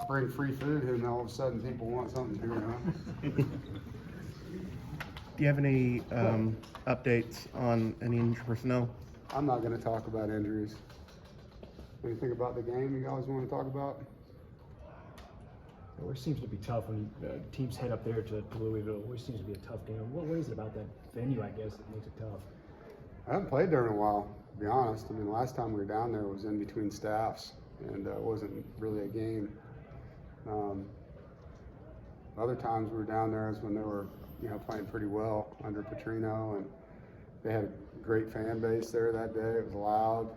bring free food and all of a sudden people want something to do, Do you have any updates on any injured personnel? I'm not going to talk about injuries. Anything about the game you guys want to talk about? It always seems to be tough when teams head up there to Louisville. It always seems to be a tough game. What is it about that venue, I guess, that makes it tough? I haven't played there in a while, to be honest. I mean, the last time we were down there was in between staffs, and it wasn't really a game. Other times we were down there is when they were, playing pretty well under Petrino, and they had a great fan base there that day. It was loud.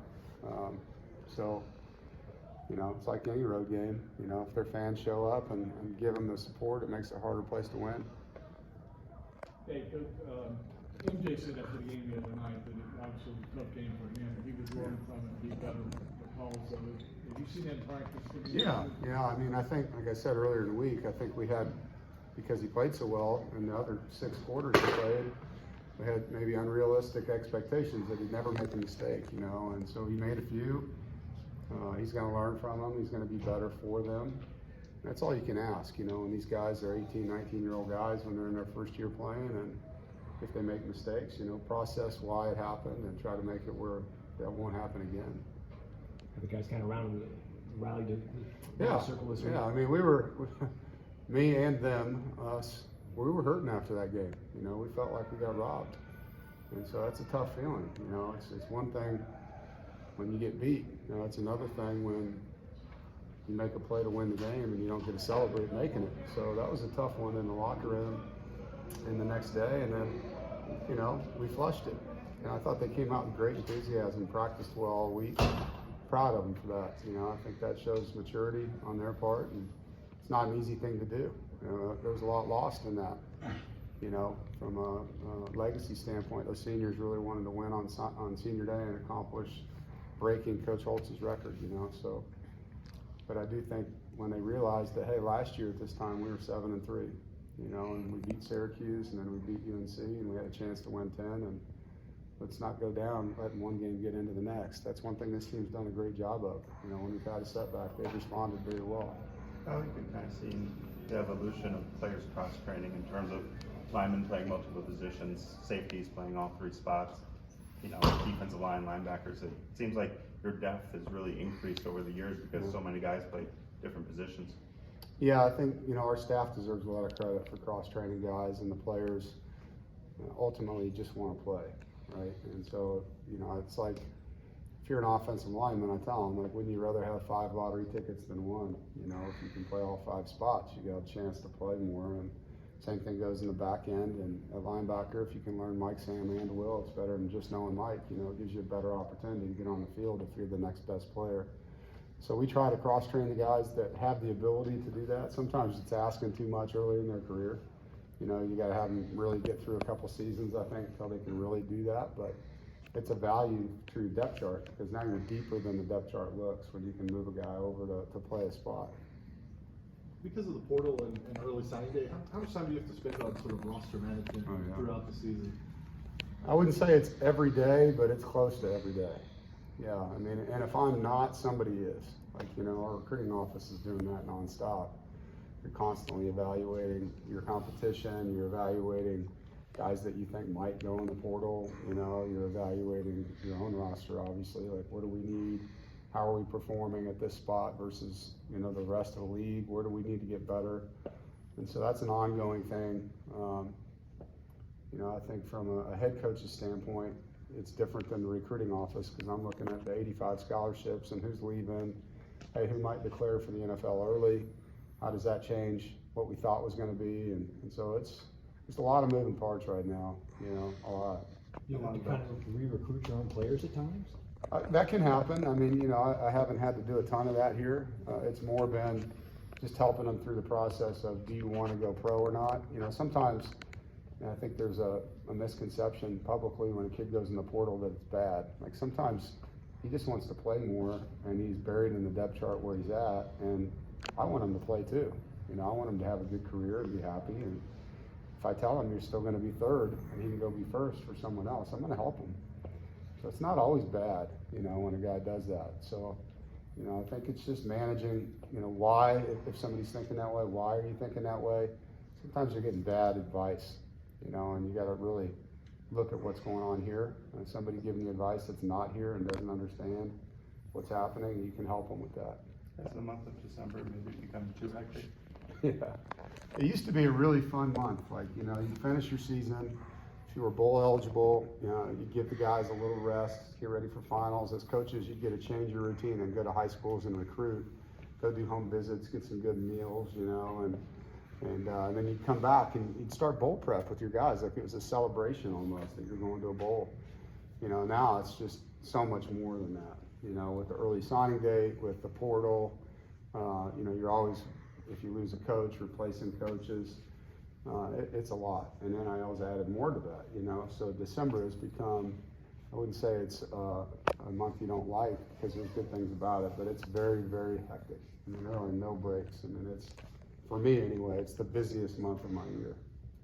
So, it's like any road game. If their fans show up and give them the support, it makes it a harder place to win. Hey, Coach, MJ said after the game the other night that it obviously was a tough game for him. He was learning from it, he got the calls. So have you seen that in practice? Yeah. I mean, I think, like I said earlier in the week, I think we had, because he played so well in the other 6 quarters he played, we had maybe unrealistic expectations that he'd never make a mistake, and so he made a few. He's going to learn from them. He's going to be better for them. That's all you can ask, when these guys are 18, 19-year-old guys when they're in their first year playing, and if they make mistakes, process why it happened and try to make it where that won't happen again. The guys kind of rallied to Yeah, circle this week. yeah. I mean, me and them, us, we were hurting after that game. We felt like we got robbed, and so that's a tough feeling. It's one thing when you get beat. It's another thing when you make a play to win the game and you don't get to celebrate making it. So that was a tough one in the locker room. And the next day, and then, we flushed it. And I thought they came out with great enthusiasm, practiced well all week. Proud of them for that. I think that shows maturity on their part, and it's not an easy thing to do. There was a lot lost in that. From a legacy standpoint, those seniors really wanted to win on senior day and accomplish breaking Coach Holtz's record. So, but I do think when they realized that, hey, last year at this time we were 7-3. And we beat Syracuse, and then we beat UNC, and we had a chance to win 10. And let's not go down letting one game get into the next. That's one thing this team's done a great job of. When we've had a setback, they've responded very well. I think we've kind of seen the evolution of players cross-training in terms of linemen playing multiple positions, safeties playing all 3 spots, defensive line, linebackers. It seems like your depth has really increased over the years because so many guys play different positions. Yeah, I think, our staff deserves a lot of credit for cross-training guys, and the players ultimately just want to play, right? And so, it's like, if you're an offensive lineman, I tell them, wouldn't you rather have 5 lottery tickets than 1? If you can play all 5 spots, you got a chance to play more. And same thing goes in the back end, and at linebacker, if you can learn Mike, Sam, and Will, it's better than just knowing Mike. It gives you a better opportunity to get on the field if you're the next best player. So we try to cross-train the guys that have the ability to do that. Sometimes it's asking too much early in their career. You got to have them really get through a couple seasons, I think, until they can really do that. But it's a value through depth chart, because now you're deeper than the depth chart looks when you can move a guy over to play a spot. Because of the portal and early signing day, how much time do you have to spend on sort of roster management throughout the season? I wouldn't say it's every day, but it's close to every day. Yeah, I mean, and if I'm not, somebody is. Our recruiting office is doing that nonstop. You're constantly evaluating your competition, you're evaluating guys that you think might go in the portal, you're evaluating your own roster, obviously, what do we need? How are we performing at this spot versus, the rest of the league? Where do we need to get better? And so that's an ongoing thing. I think from a head coach's standpoint, it's different than the recruiting office, because I'm looking at the 85 scholarships and who's leaving. Hey, who might declare for the NFL early? How does that change what we thought was going to be? And so it's a lot of moving parts right now, a lot. You have to kind of re-recruit your own players at times? That can happen. I mean, I haven't had to do a ton of that here. It's more been just helping them through the process of, do you want to go pro or not? Sometimes, and I think there's a misconception publicly when a kid goes in the portal that it's bad. Sometimes he just wants to play more, and he's buried in the depth chart where he's at, and I want him to play too. I want him to have a good career and be happy. And if I tell him you're still going to be 3rd and he can go be 1st for someone else, I'm going to help him. So it's not always bad, when a guy does that. So You know, I think it's just managing, you know, why, if somebody's thinking that way, why are you thinking that way? Sometimes you're getting bad advice, you know, and you gotta really look at what's going on here. And if somebody giving you advice that's not here and doesn't understand what's happening, you can help them with that. Has the month of December maybe become too hectic? Yeah. It used to be a really fun month. Like, you know, you finish your season, if you were bowl eligible, you know, you give the guys a little rest, get ready for finals. As coaches, you get to change your routine and go to high schools and recruit, go do home visits, get some good meals, you know, and then you'd come back and you'd start bowl prep with your guys like it was a celebration almost that you're going to a bowl. You know, now it's just so much more than that. You know, with the early signing date, with the portal, you know, you're always, if you lose a coach, replacing coaches, it's a lot. And NIL's added more to that, you know. So December has become, I wouldn't say it's a month you don't like because there's good things about it, but it's very, very hectic. I mean, there are no breaks. I mean, it's, for me anyway, it's the busiest month of my year.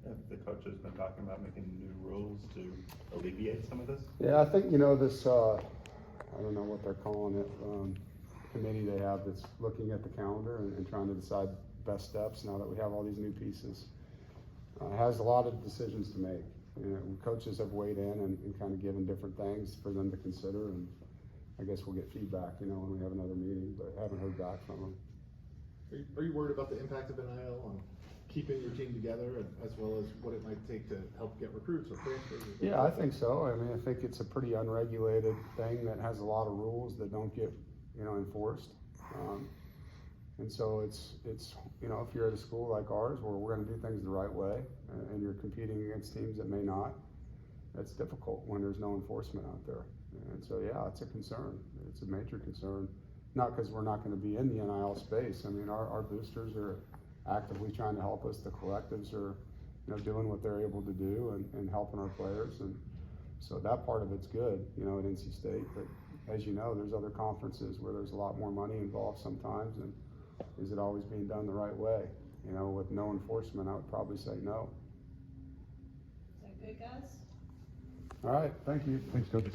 Have the coaches been talking about making new rules to alleviate some of this? Yeah, I think, you know, this, I don't know what they're calling it, committee they have that's looking at the calendar and trying to decide best steps now that we have all these new pieces. Has a lot of decisions to make. You know, coaches have weighed in and kind of given different things for them to consider, and I guess we'll get feedback, you know, when we have another meeting, but haven't heard back from them. Are you worried about the impact of NIL on keeping your team together, as well as what it might take to help get recruits or transfers? Yeah, I think so. I mean, I think it's a pretty unregulated thing that has a lot of rules that don't get, you know, enforced. And so it's, you know, if you're at a school like ours where we're going to do things the right way and you're competing against teams that may not, that's difficult when there's no enforcement out there. And so, yeah, it's a concern. It's a major concern. Not because we're not going to be in the NIL space. I mean, our boosters are actively trying to help us. The collectives are, you know, doing what they're able to do and helping our players. And so that part of it's good, you know, at NC State. But as you know, there's other conferences where there's a lot more money involved sometimes. And is it always being done the right way? You know, with no enforcement, I would probably say no. Is that good, guys? All right, thank you. Thanks, Coach.